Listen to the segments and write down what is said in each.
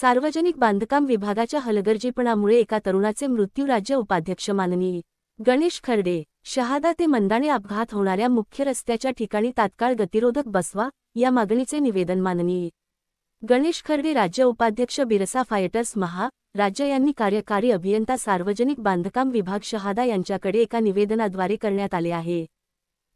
सार्वजनिक बांधकाम विभागाच्या हलगर्जीपणामुळे एका तरुणाचे मृत्यू. राज्य उपाध्यक्ष माननीय गणेश खर्डे. शहादा ते मंदाणे अपघात होणाऱ्या मुख्य रस्त्याच्या ठिकाणी तात्काळ गतिरोधक बसवा, या मागणीचे निवेदन. माननीय गणेश खर्डे. राज्य उपाध्यक्ष बिरसा फायटर्स महा. राज्य यांनी कार्यकारी अभियंता सार्वजनिक बांधकाम विभाग शहादा यांच्याकडे एका निवेदनाद्वारे करण्यात आले आहे.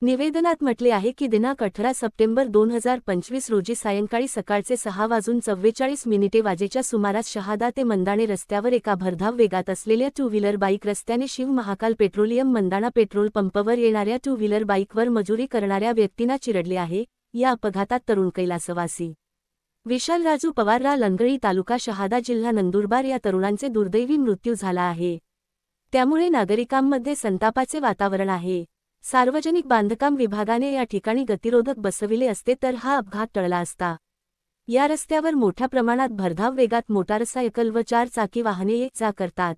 निवेदनात म्हटले आहे की दिनांक 18 सप्टेंबर 2025 रोजी सायंकाळी सकाळचे 6:44 वाजेच्या सुमारास शहादा ते मंदाणे रस्त्यावर एका भरधाव वेगात असलेल्या टू व्हीलर बाईक रस्त्याने शिव महाकाल पेट्रोलियम मंदाणा पेट्रोल पंपवर येणाऱ्या टू व्हीलर बाईकवर मजुरी करणाऱ्या व्यक्तींना चिरडले आहे. या अपघातात तरुण कैलासवासी विशाल राजू पवार लंगळी तालुका शहादा जिल्हा नंदुरबार या तरुणांचे दुर्दैवी मृत्यू झाला आहे. त्यामुळे नागरिकांमध्ये संतापाचे वातावरण आहे. सार्वजनिक बांधकाम विभागाने या ठिकाणी गतिरोधक बसविले असते तर हा अपघात टळला असता. या रस्त्यावर मोठ्या प्रमाणात भरधाव वेगात मोटारसायकल व 4 चाकी वाहने ये जा करतात.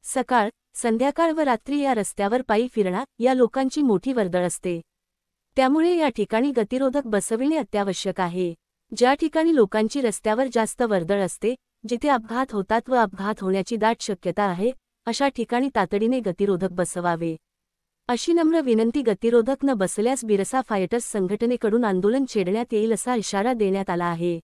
सकाळ, संध्याकाळ व रात्री या रस्त्यावर पायी फिरणार या लोकांची मोठी वर्दळ असते. त्यामुळे या ठिकाणी गतिरोधक बसविणे अत्यावश्यक आहे. ज्या ठिकाणी लोकांची रस्त्यावर जास्त वर्दळ असते, जिथे अपघात होतात व अपघात होण्याची दाट शक्यता आहे, अशा ठिकाणी तातडीने गतिरोधक बसवावे, अशी नम्र विनंती. गतिरोधक न बसल्यास बिरसा फायटर्स संघटनेकडून आंदोलन छेडण्यात येईल असा इशारा देण्यात आला आहे.